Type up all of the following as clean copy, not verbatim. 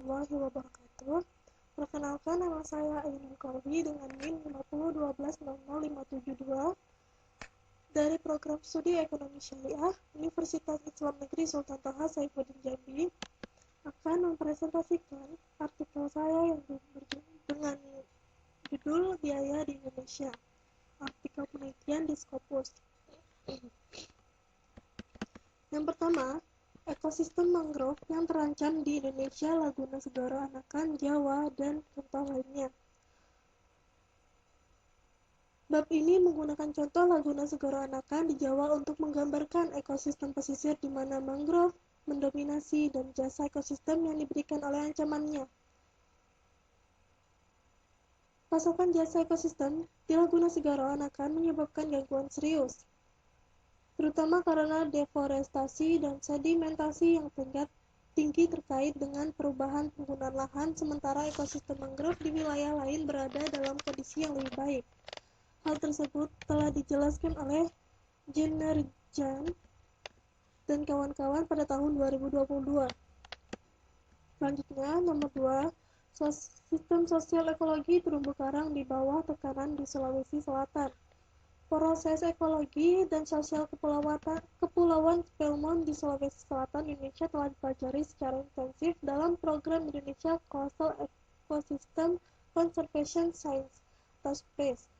warahmatullahi wabarakatuh. Perkenalkan, nama saya Ainul Kolbi dengan NIM 5012000572 dari Program Studi Ekonomi Syariah Universitas Islam Negeri Sultan Toha Saifuddin Jambi akan mempresentasikan artikel saya yang dengan judul Biaya di Indonesia. Artikel penelitian di Scopus. Yang pertama, ekosistem mangrove yang terancam di Indonesia, Laguna Segara Anakan, Jawa, dan contoh lainnya. Bab ini menggunakan contoh Laguna Segara Anakan di Jawa untuk menggambarkan ekosistem pesisir di mana mangrove mendominasi dan jasa ekosistem yang diberikan oleh ancamannya. Pasokan jasa ekosistem di Laguna Segara Anakan menyebabkan gangguan serius, terutama karena deforestasi dan sedimentasi yang tinggi terkait dengan perubahan penggunaan lahan, sementara ekosistem mangrove di wilayah lain berada dalam kondisi yang lebih baik. Hal tersebut telah dijelaskan oleh Jennerjan dan kawan-kawan pada tahun 2022. Selanjutnya, nomor 2, sistem sosial ekologi terumbu karang di bawah tekanan di Sulawesi Selatan. Proses ekologi dan sosial Kepulauan Spelmon di Sulawesi Selatan, Indonesia telah dipelajari secara intensif dalam program Indonesia Coastal Ecosystem Conservation Science atau SPACE.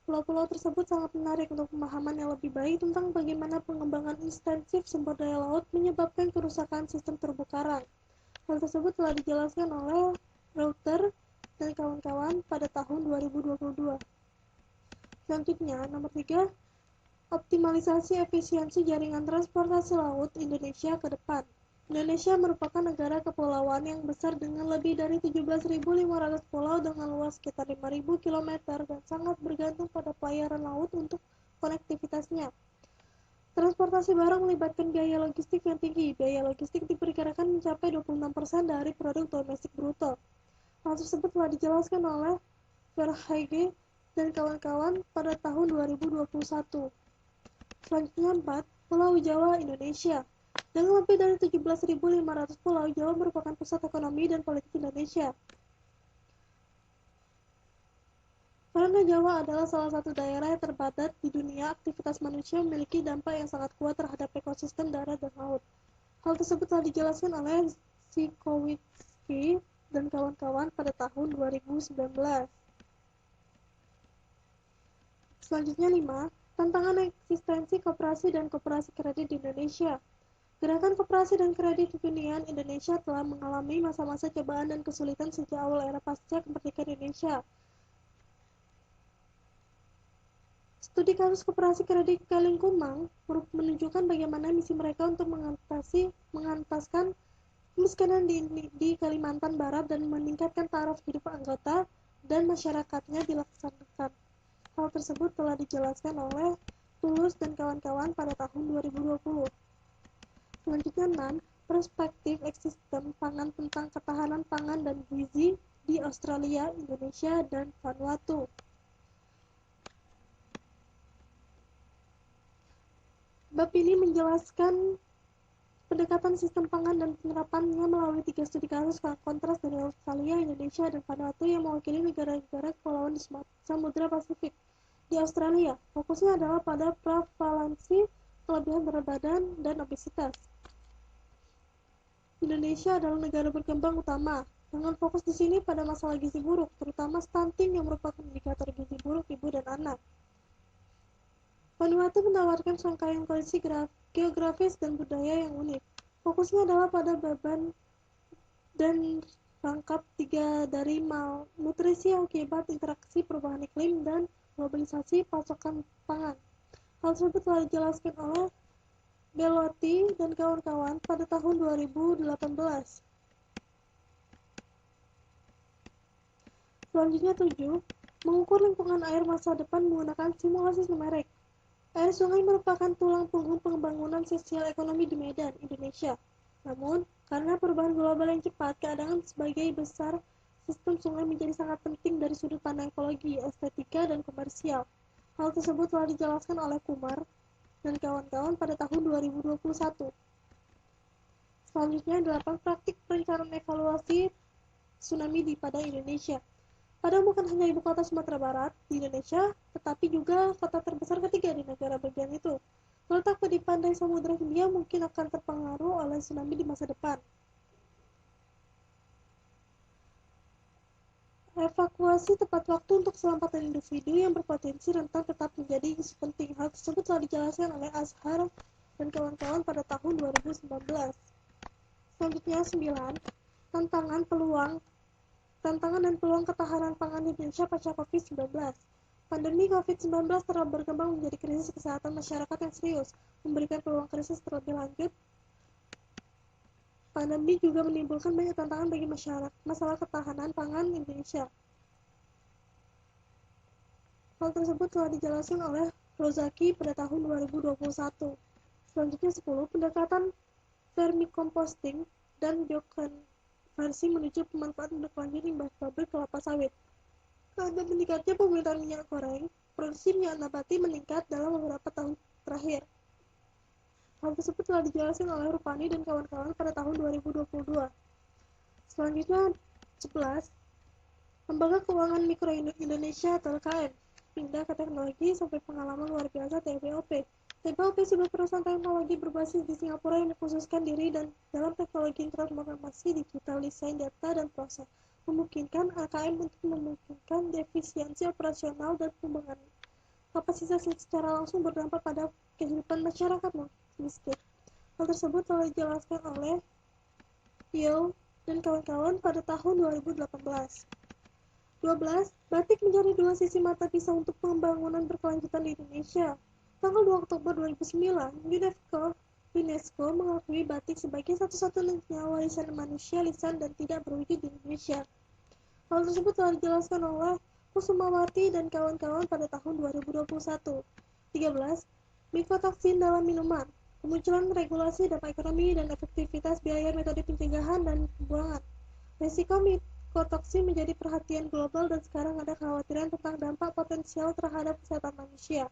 Pulau-pulau tersebut sangat menarik untuk pemahaman yang lebih baik tentang bagaimana pengembangan intensif sumber daya laut menyebabkan kerusakan sistem terumbu karang. Hal tersebut telah dijelaskan oleh Reuter dan kawan-kawan pada tahun 2022. Selanjutnya, nomor 3, optimalisasi efisiensi jaringan transportasi laut Indonesia ke depan. Indonesia merupakan negara kepulauan yang besar dengan lebih dari 17.500 pulau dengan luas sekitar 5.000 km dan sangat bergantung pada pelayaran laut untuk konektivitasnya. Transportasi barang melibatkan biaya logistik yang tinggi. Biaya logistik diperkirakan mencapai 26% dari produk domestik bruto. Hal tersebut telah dijelaskan oleh Verhaeghe dan kawan-kawan pada tahun 2021. Selanjutnya 4, Pulau Jawa Indonesia. Dengan lebih dari 17.500 pulau, Jawa merupakan pusat ekonomi dan politik Indonesia. Karena Jawa adalah salah satu daerah yang terbatas di dunia, aktivitas manusia memiliki dampak yang sangat kuat terhadap ekosistem darat dan laut. Hal tersebut telah dijelaskan oleh Sikowicki dan kawan-kawan pada tahun 2019. Selanjutnya 5, tantangan eksistensi koperasi dan koperasi kredit di Indonesia. Gerakan koperasi dan kredit kekinian Indonesia telah mengalami masa-masa cobaan dan kesulitan sejak awal era pasca kemerdekaan Indonesia. Studi kasus koperasi kredit Kalingkumang menunjukkan bagaimana misi mereka untuk mengentaskan kemiskinan di Kalimantan Barat dan meningkatkan taraf hidup anggota dan masyarakatnya dilaksanakan. Hal tersebut telah dijelaskan oleh Tulus dan kawan-kawan pada tahun 2020. Selanjutnya 6, perspektif ekosistem pangan tentang ketahanan pangan dan gizi di Australia, Indonesia, dan Vanuatu. Bab ini menjelaskan pendekatan sistem pangan dan penerapannya melalui 3 studi kasus kontras dari Australia, Indonesia, dan Vanuatu yang mewakili negara-negara kepulauan di Samudra Pasifik. Di Australia, fokusnya adalah pada prevalensi kelebihan berat badan dan obesitas. Indonesia adalah negara berkembang utama, dengan fokus di sini pada masalah gizi buruk, terutama stunting yang merupakan indikator gizi buruk ibu dan anak. Vanuatu menawarkan rangkaian kondisi geografis dan budaya yang unik. Fokusnya adalah pada beban dan rangkap 3 dari malnutrisi akibat interaksi perubahan iklim dan globalisasi pasokan pangan. Hal tersebut telah dijelaskan oleh Bellotti dan kawan-kawan pada tahun 2018. Selanjutnya 7, mengukur lingkungan air masa depan menggunakan simulasi numerik. Air sungai merupakan tulang punggung pembangunan sosial ekonomi di Medan, Indonesia. Namun, karena perubahan global yang cepat, keadaan sebagai besar sistem sungai menjadi sangat penting dari sudut pandang ekologi, estetika, dan komersial. Hal tersebut telah dijelaskan oleh Kumar dan kawan-kawan pada tahun 2021. Selanjutnya 8, praktik perencanaan evaluasi tsunami di Padang, Indonesia. Padang bukan hanya ibu kota Sumatera Barat di Indonesia, tetapi juga kota terbesar ketiga di negara bagian itu. Terletak di pantai Samudra Hindia mungkin akan terpengaruh oleh tsunami di masa depan. Evakuasi tepat waktu untuk keselamatan individu yang berpotensi rentan tetap menjadi isu penting. Hal tersebut telah dijelaskan oleh Azhar dan kawan-kawan pada tahun 2019. Selanjutnya 9. Tantangan dan peluang ketahanan pangan Indonesia pasca COVID-19. Pandemi COVID-19 telah berkembang menjadi krisis kesehatan masyarakat yang serius, memberikan peluang krisis terlebih lanjut. Pandemi juga menimbulkan banyak tantangan bagi masalah ketahanan pangan Indonesia. Hal tersebut telah dijelaskan oleh Rozaki pada tahun 2021. Selanjutnya 10. Pendekatan vermicomposting dan biokonversi menuju pemanfaatan berkelanjutan limbah pabrik kelapa sawit. Karena meningkatnya penggunaan minyak goreng, produksi minyak nabati meningkat dalam beberapa tahun terakhir. Hal tersebut telah dijelaskan oleh Rupani dan kawan-kawan pada tahun 2022. Selanjutnya 11. Lembaga Keuangan Mikro Indonesia atau LKM pindah ke teknologi sampai pengalaman luar biasa TBOP. TBOP sebuah perusahaan teknologi berbasis di Singapura yang mengkhususkan diri dan dalam teknologi informasi digital, desain data dan proses, memungkinkan LKM untuk memungkinkan efisiensi operasional dan pengembangan kapasitas yang secara langsung berdampak pada kehidupan masyarakat miskin. Hal tersebut telah dijelaskan oleh Yeo dan kawan-kawan pada tahun 2018. 12. Batik menjadi dua sisi mata pisau untuk pembangunan berkelanjutan di Indonesia. Tanggal 2 Oktober 2009, UNESCO mengakui batik sebagai satu-satunya warisan manusia lisan dan tidak berwujud di Indonesia. Hal tersebut telah dijelaskan oleh Kusumawati dan kawan-kawan pada tahun 2021. 13. Mikotoksin dalam minuman. Kemunculan regulasi dampak ekonomi dan efektivitas biaya metode pencegahan dan pembuangan. Risiko mikotoksin menjadi perhatian global dan sekarang ada kekhawatiran tentang dampak potensial terhadap kesehatan manusia.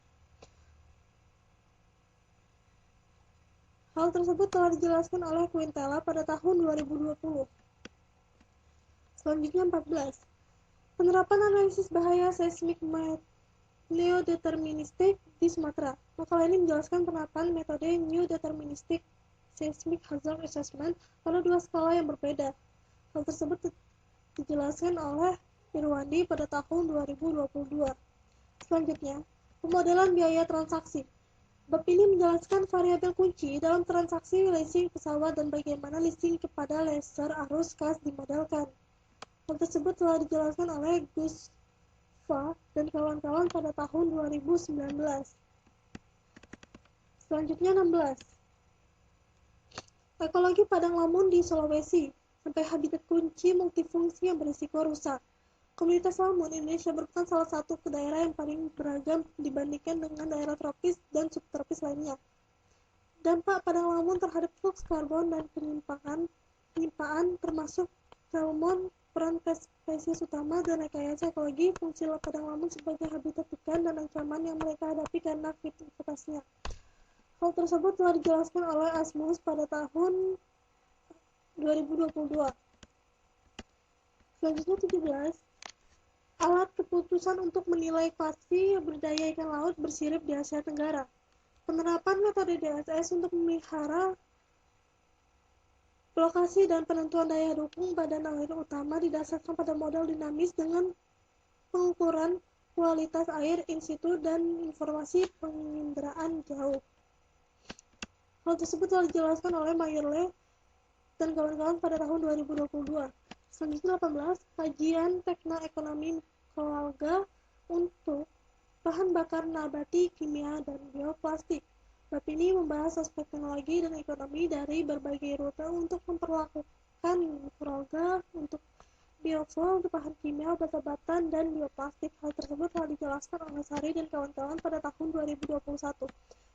Hal tersebut telah dijelaskan oleh Quintela pada tahun 2020. Selanjutnya 14. Penerapan analisis bahaya seismik neodeterministik di Sumatera. Makalah ini menjelaskan penerapan metode New Deterministic Seismic Hazard Assessment pada dua skala yang berbeda. Hal tersebut dijelaskan oleh Irwandi pada tahun 2022. Selanjutnya, pemodelan biaya transaksi. Bab ini menjelaskan variabel kunci dalam transaksi leasing pesawat dan bagaimana leasing kepada lessor arus kas dimodelkan. Hal tersebut telah dijelaskan oleh Gus dan kawan-kawan pada tahun 2019. Selanjutnya 16. Ekologi padang lamun di Sulawesi sampai habitat kunci multifungsi yang berisiko rusak. Komunitas lamun Indonesia merupakan salah satu daerah yang paling beragam dibandingkan dengan daerah tropis dan subtropis lainnya. Dampak padang lamun terhadap flux karbon dan penyimpaan termasuk salmon peran spesies utama dan rekayasa ekologi fungsi padang lamun sebagai habitat ikan dan ancaman yang mereka hadapi karena aktivitasnya. Hal tersebut telah dijelaskan oleh Asmus pada tahun 2022. Selanjutnya 17. Alat keputusan untuk menilai klasi budidaya ikan laut bersirip di Asia Tenggara. Penerapan metode DSS untuk memelihara lokasi dan penentuan daya dukung badan air utama didasarkan pada model dinamis dengan pengukuran kualitas air in situ dan informasi penginderaan jauh. Hal tersebut telah dijelaskan oleh Mayerle dan kawan-kawan pada tahun 2022. Selanjutnya 18. Kajian teknoekonomi mikroalga untuk bahan bakar nabati, kimia, dan bioplastik. Bab ini membahas aspek teknologi dan ekonomi dari berbagai rute untuk memperlakukan mikroalga untuk biofuel untuk bahan kimia, obat-obatan, dan bioplastik. Hal tersebut telah dijelaskan oleh Sari dan kawan-kawan pada tahun 2021.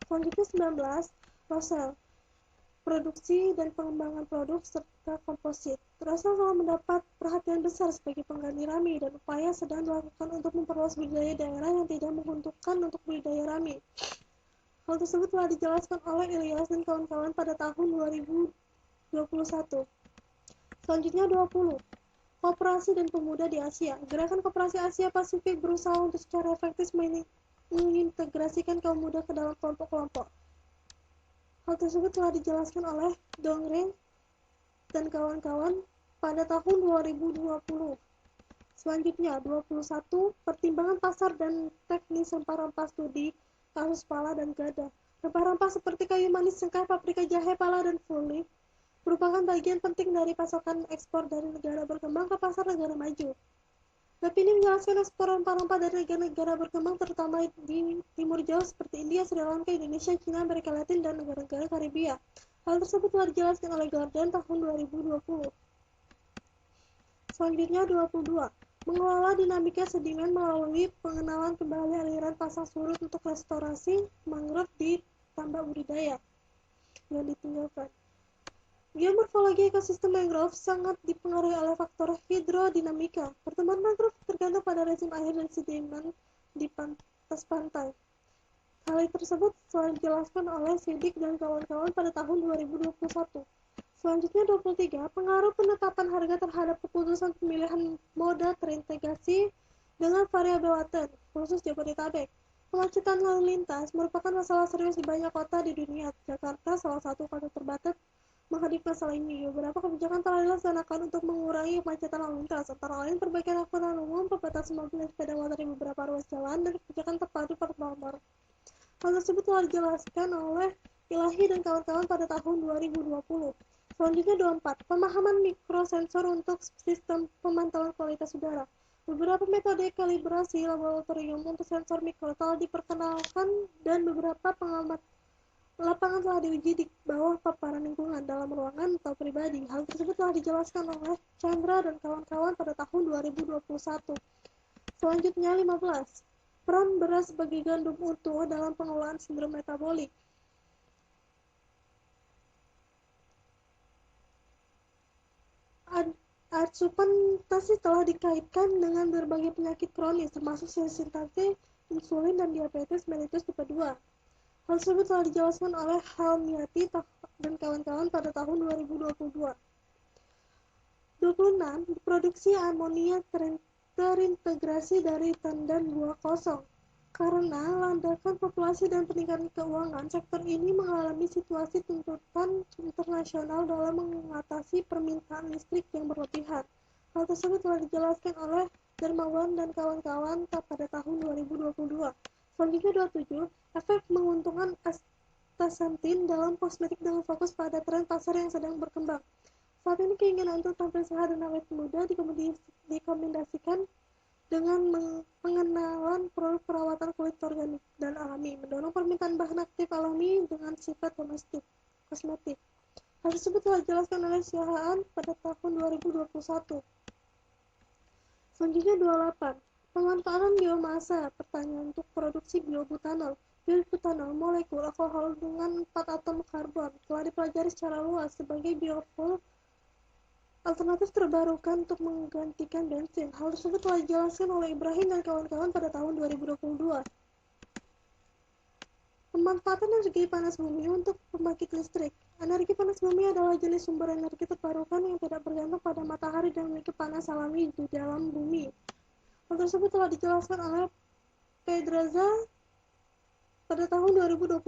Selanjutnya 19. Rosel, produksi dan pengembangan produk serta komposit. Rosel telah mendapat perhatian besar sebagai pengganti rami dan upaya sedang dilakukan untuk memperluas budidaya daerah yang tidak menguntungkan untuk budidaya rami. Hal tersebut telah dijelaskan oleh Ilyas dan kawan-kawan pada tahun 2021. Selanjutnya 20. Koperasi dan pemuda di Asia. Gerakan Koperasi Asia Pasifik berusaha untuk secara efektif mengintegrasikan kaum muda ke dalam kelompok-kelompok. Hal tersebut telah dijelaskan oleh Dongren dan kawan-kawan pada tahun 2020. Selanjutnya, 21. Pertimbangan pasar dan teknis rempah-rempah studi kasus pala dan gada. Rempah-rempah seperti kayu manis, cengkeh, paprika, jahe, pala, dan fuli merupakan bagian penting dari pasokan ekspor dari negara berkembang ke pasar negara maju. Bab ini menjelaskan ekspor rempah-rempah dari negara-negara berkembang terutama di Timur Jauh seperti India, Sri Lanka, Indonesia, China, Amerika Latin, dan negara-negara Karibia. Hal tersebut telah dijelaskan oleh Gordon tahun 2020. Selanjutnya 22. Mengelola dinamika sedimen melalui pengenalan kembali aliran pasang surut untuk restorasi mangrove di tambak budidaya yang ditinggalkan. Geomorfologi ekosistem mangrove sangat dipengaruhi oleh faktor hidrodinamika. Pertumbuhan mangrove tergantung pada rezim air dan sedimen di atas pantai. Hal tersebut telah dijelaskan oleh Sidik dan kawan-kawan pada tahun 2021. Selanjutnya 23. Pengaruh penetapan harga terhadap keputusan pemilihan moda terintegrasi dengan variabel laten, khusus Jabodetabek. Kemacetan lalu lintas merupakan masalah serius di banyak kota di dunia. Jakarta salah satu kota terbatas menghadapi masalah ini. Beberapa kebijakan telah dilaksanakan untuk mengurangi kemacetan lalu lintas, antara lain perbaikan angkutan umum, pembatasan mobil dan sepeda motor di beberapa ruas jalan, dan kebijakan terpadu per nomor. Hal tersebut telah dijelaskan oleh Ilahi dan kawan-kawan pada tahun 2020. Selanjutnya 24. Pemahaman mikrosensor untuk sistem pemantauan kualitas udara. Beberapa metode kalibrasi laboratorium untuk sensor mikro telah diperkenalkan dan beberapa lapangan telah diuji di bawah paparan lingkungan dalam ruangan atau pribadi. Hal tersebut telah dijelaskan oleh Chandra dan kawan-kawan pada tahun 2021. Selanjutnya 15. Peran beras sebagai gandum utuh dalam pengelolaan sindrom metabolik. Asupan nasi telah dikaitkan dengan berbagai penyakit kronis, termasuk resistensi insulin dan diabetes mellitus tipe 2. Hal tersebut telah dijelaskan oleh Halmiati dan kawan-kawan pada tahun 2022. 26. Produksi amonia terintegrasi dari tandan buah kosong. Karena landakan populasi dan peningkatan keuangan, sektor ini mengalami situasi tuntutan internasional dalam mengatasi permintaan listrik yang berlebihan. Hal tersebut telah dijelaskan oleh Dermawan dan kawan-kawan pada tahun 2022. Selanjutnya 27. Efek menguntungkan astaxanthin dalam kosmetik dengan fokus pada tren pasar yang sedang berkembang. Saat ini keinginan untuk tampil sehat dan awet muda dikombinasikan dengan pengenalan produk perawatan kulit organik dan alami, mendorong permintaan bahan aktif alami dengan sifat kosmetik. Hal tersebut telah dijelaskan oleh Siahaan pada tahun 2021. Selanjutnya 28. Pemanfaatan biomasa. Pertanyaan untuk produksi biobutanol. Biobutanol, molekul alkohol dengan 4 atom karbon, telah dipelajari secara luas sebagai biofuel alternatif terbarukan untuk menggantikan bensin. Hal tersebut telah dijelaskan oleh Ibrahim dan kawan-kawan pada tahun 2022. Pemanfaatan energi panas bumi untuk pembangkit listrik. Energi panas bumi adalah jenis sumber energi terbarukan yang tidak bergantung pada matahari dan memiliki panas alami di dalam bumi. Hal tersebut telah dijelaskan oleh Pedraza pada tahun 2022.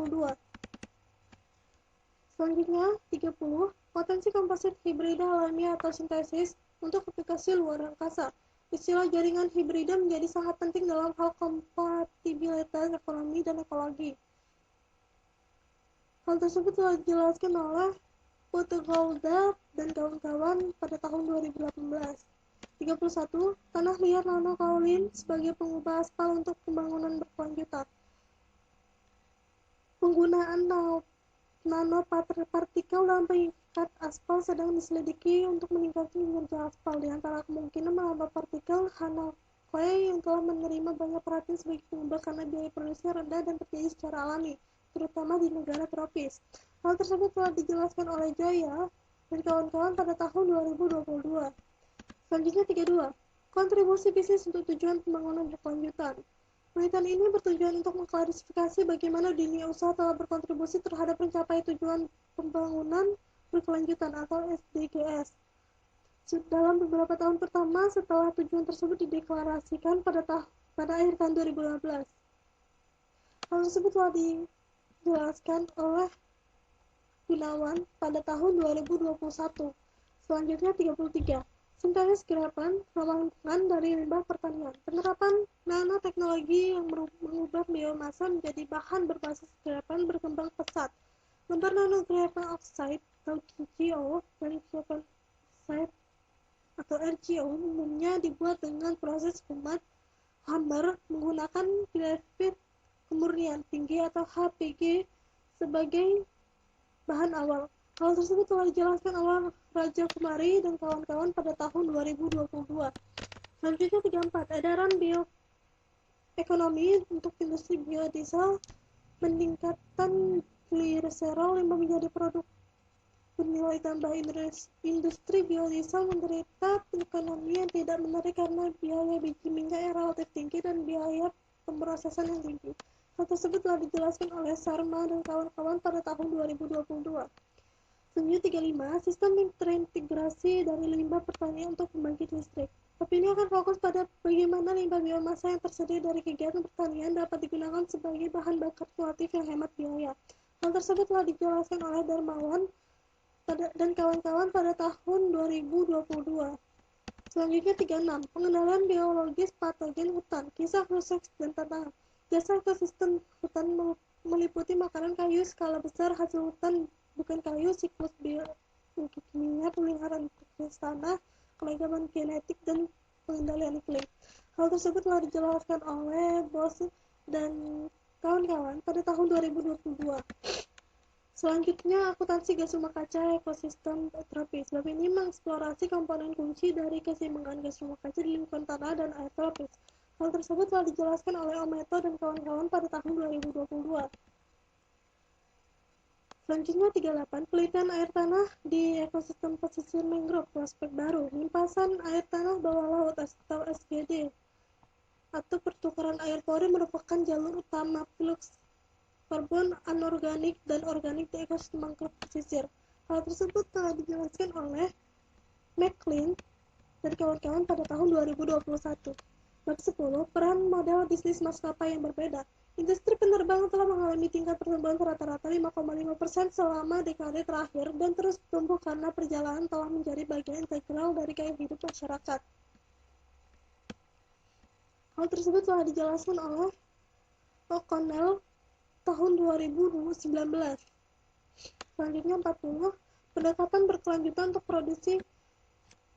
Selanjutnya, 30. Potensi komposit hibrida alami atau sintesis untuk aplikasi luar angkasa. Istilah jaringan hibrida menjadi sangat penting dalam hal kompatibilitas ekonomi dan ekologi. Hal tersebut telah dijelaskan oleh Putegolda dan kawan-kawan pada tahun 2018. 31. Tanah liat nanokaolin sebagai pengubah aspal untuk pembangunan berkelanjutan. Penggunaan nanopartikel dalam pengikat aspal sedang diselidiki untuk meningkatkan kinerja aspal. Di antara kemungkinan menambah partikel Hanalei yang telah menerima banyak perhatian sebagai pengubah karena biaya produksinya rendah dan terjadi secara alami, terutama di negara tropis. Hal tersebut telah dijelaskan oleh Jaya dan kawan-kawan pada tahun 2022. Selanjutnya 32. Kontribusi bisnis untuk tujuan pembangunan berkelanjutan. Penelitian ini bertujuan untuk mengklarifikasi bagaimana dunia usaha telah berkontribusi terhadap pencapaian tujuan pembangunan berkelanjutan atau SDGs. Dalam beberapa tahun pertama setelah tujuan tersebut dideklarasikan pada akhir tahun 2015. Hal tersebut telah dijelaskan oleh Gunawan pada tahun 2021. Selanjutnya 33. Sintesis gerakan ramah lingkungan dari limbah pertanian. Penerapan nanoteknologi yang mengubah biomasa menjadi bahan berbasis gerakan berkembang pesat. Lembar nanogerakan oxide atau GGO dari gerakan oxide atau RGO umumnya dibuat dengan proses hammer menggunakan grafit kemurnian tinggi atau HPG sebagai bahan awal. Hal tersebut telah dijelaskan oleh Raja Kumari dan kawan-kawan pada tahun 2022. Selanjutnya 34. Edaran bioekonomi untuk industri biodiesel, meningkatkan gliserol limbah menjadi produk bernilai tambah. Industri biodiesel menderita ekonomi yang tidak menarik karena biaya biji minyak yang relatif tinggi dan biaya pemrosesan yang tinggi. Hal tersebut telah dijelaskan oleh Sarma dan kawan-kawan pada tahun 2022. Selanjutnya 35. Sistem terintegrasi dari limbah pertanian untuk pembangkit listrik. Opini akan fokus pada bagaimana limbah biomasa yang tersedia dari kegiatan pertanian dapat digunakan sebagai bahan bakar alternatif yang hemat biaya. Hal tersebut telah dijelaskan oleh Darmawan dan kawan-kawan pada tahun 2022. Selanjutnya 36. Pengenalan biologis patogen hutan, kisah rusak dan tantangan. Jasa ekosistem hutan meliputi makanan kayu skala besar, hasil hutan bukan kayu, siklus biokimia, pemeliharaan proses tanah, keragaman genetik, dan pengendalian iklim. Hal tersebut telah dijelaskan oleh Bos dan kawan-kawan pada tahun 2022. Selanjutnya, akuntansi gas rumah kaca ekosistem tropis. Bab ini mengeksplorasi komponen kunci dari keseimbangan gas rumah kaca di lingkungan tanah dan air tropis. Hal tersebut telah dijelaskan oleh Ometo dan kawan-kawan pada tahun 2022. Selanjutnya 38. Penelitian air tanah di ekosistem pesisir mangrove, prospek baru. Limpasan air tanah bawah laut atau SGD atau pertukaran air pori merupakan jalur utama flux karbon anorganik dan organik di ekosistem mangrove pesisir. Hal tersebut telah dijelaskan oleh McLean dari kawan-kawan pada tahun 2021. Bab 10. Peran model bisnis maskapai yang berbeda. Industri penerbangan telah mengalami tingkat pertumbuhan rata-rata 5,5% selama dekade terakhir dan terus tumbuh karena perjalanan telah menjadi bagian integral dari gaya hidup masyarakat. Hal tersebut telah dijelaskan oleh O'Connell tahun 2019. Selanjutnya 40. Pendekatan berkelanjutan untuk produksi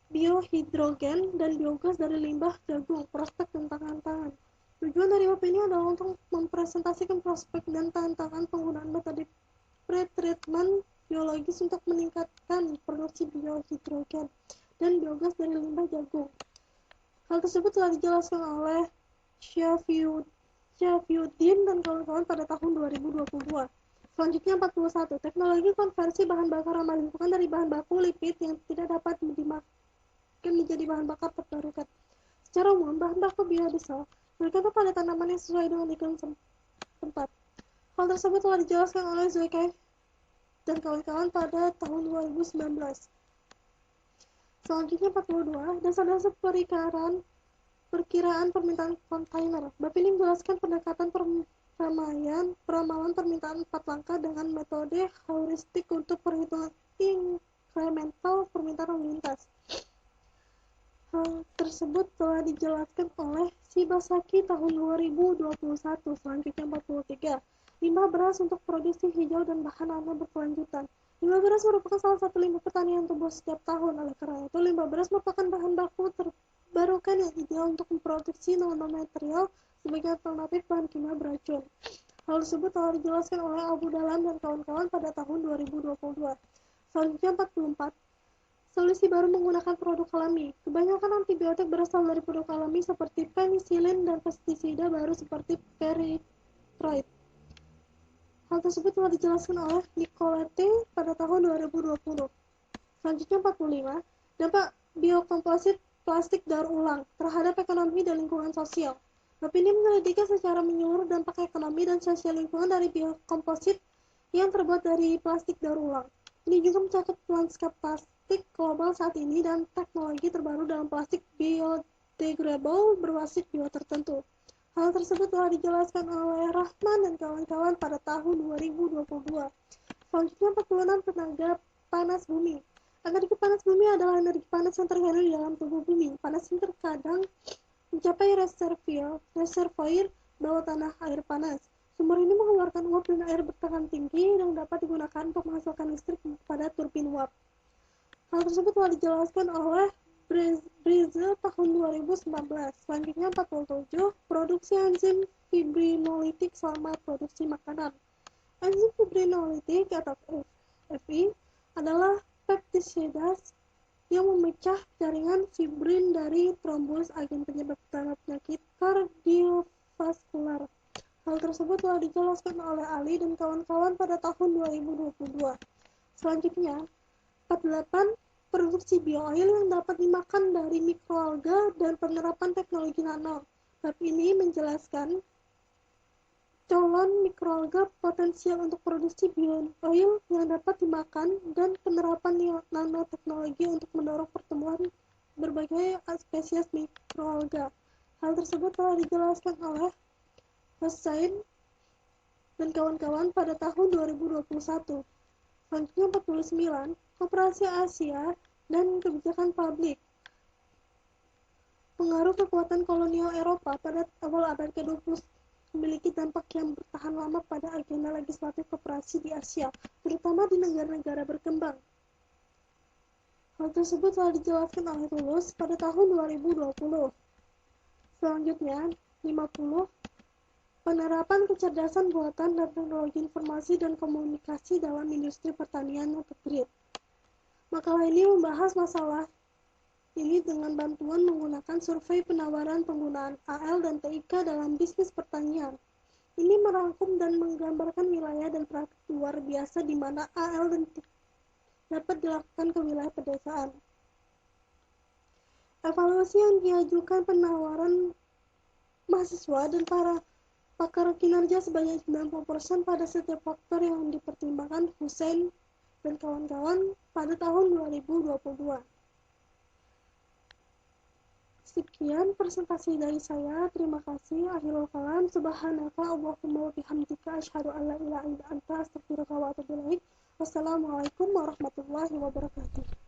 biohidrogen dan biogas dari limbah jagung, prospek dan tantangan. Tujuan dari opini adalah untuk mempresentasikan prospek dan tantangan penggunaan metode pretreatment biologis untuk meningkatkan produksi biohidrogen dan biogas dari limbah jagung. Hal tersebut telah dijelaskan oleh Syafiuddin dan kawan-kawan pada tahun 2022. Selanjutnya 41. Teknologi konversi bahan bakar ramah lingkungan dari bahan baku lipid yang tidak dapat dimakan menjadi bahan bakar terbarukan. Secara umum, bahan baku biodiesel bergantung pada tanaman yang sesuai dengan iklim tempat. Hal tersebut telah dijelaskan oleh Zoekai dan kawan-kawan pada tahun 2019. Selanjutnya 42. Dasar-dasar perkiraan permintaan kontainer. Bab ini menjelaskan pendekatan peramalan permintaan 4 langkah dengan metode heuristik untuk perhitungan incremental permintaan lalu lintas. Hal tersebut telah dijelaskan oleh Shibasaki tahun 2021. Selanjutnya 43. Limbah beras untuk produksi hijau dan bahan nano berkelanjutan. Limbah beras merupakan salah satu limbah pertanian tumbuh setiap tahun. Oleh karena itu, limbah beras merupakan bahan baku terbarukan yang ideal untuk memproduksi nanomaterial sebagai alternatif bahan kimia beracun. Hal tersebut telah dijelaskan oleh Abu Dalam dan kawan-kawan pada tahun 2022. Selanjutnya 44. Solusi baru menggunakan produk alami. Kebanyakan antibiotik berasal dari produk alami seperti penisilin dan pestisida baru seperti pyrethroid. Hal tersebut telah dijelaskan oleh Nicolette pada tahun 2020. Selanjutnya 45. Dampak biokomposit plastik daur ulang terhadap ekonomi dan lingkungan sosial. Bab ini menyelidiki secara menyeluruh dampak ekonomi dan sosial lingkungan dari biokomposit yang terbuat dari plastik daur ulang. Ini juga mencakup lanskap plastik global saat ini dan teknologi terbaru dalam plastik biodegradable berbasis bio tertentu. Hal tersebut telah dijelaskan oleh Rahman dan kawan-kawan pada tahun 2022. Selanjutnya, penurunan tenaga panas bumi. Energi panas bumi adalah energi panas yang terkandung di dalam tubuh bumi. Panas ini terkadang mencapai reservoir bawah tanah air panas. Sumber ini mengeluarkan uap dan air bertekanan tinggi yang dapat digunakan untuk menghasilkan listrik pada turbin uap. Hal tersebut telah dijelaskan oleh Brazil tahun 2019. Selanjutnya 47. Produksi enzim fibrinolitik selama produksi makanan. Enzim fibrinolitik atau FI adalah peptides yang memecah jaringan fibrin dari trombus, agen penyebab utama penyakit kardiovaskular. Hal tersebut telah dijelaskan oleh Ali dan kawan-kawan pada tahun 2022. Selanjutnya, 48. Produksi bioil yang dapat dimakan dari mikroalga dan penerapan teknologi nano. Bab ini menjelaskan calon mikroalga potensial untuk produksi bioil yang dapat dimakan dan penerapan nanoteknologi untuk mendorong pertumbuhan berbagai spesies mikroalga. Hal tersebut telah dijelaskan oleh Hossain dan kawan-kawan pada tahun 2021. Selanjutnya 49. Koperasi Asia dan kebijakan publik. Pengaruh kekuatan kolonial Eropa pada awal abad ke-20 memiliki dampak yang bertahan lama pada agenda legislatif koperasi di Asia, terutama di negara-negara berkembang. Hal tersebut telah dijelaskan oleh Tulus pada tahun 2020. Selanjutnya, 50. Penerapan kecerdasan buatan dan teknologi informasi dan komunikasi dalam industri pertanian untuk grid. Makalah ini membahas masalah ini dengan bantuan menggunakan survei penawaran penggunaan AL dan TIK dalam bisnis pertanian. Ini merangkum dan menggambarkan wilayah dan praktik luar biasa di mana AL dan TIK dapat dilakukan ke wilayah pedesaan. Evaluasi yang diajukan penawaran mahasiswa dan para pakar kinerja sebanyak 90% pada setiap faktor yang dipertimbangkan Hussein dan kawan-kawan pada tahun 2022. Sekian presentasi dari saya. Terima kasih. Akhirul kalam. Subhanaka Allahumma wa bihamdika asyhadu an la ilaha illa anta astaghfiruka wa atubu ilaik. Wassalamualaikum warahmatullahi wabarakatuh.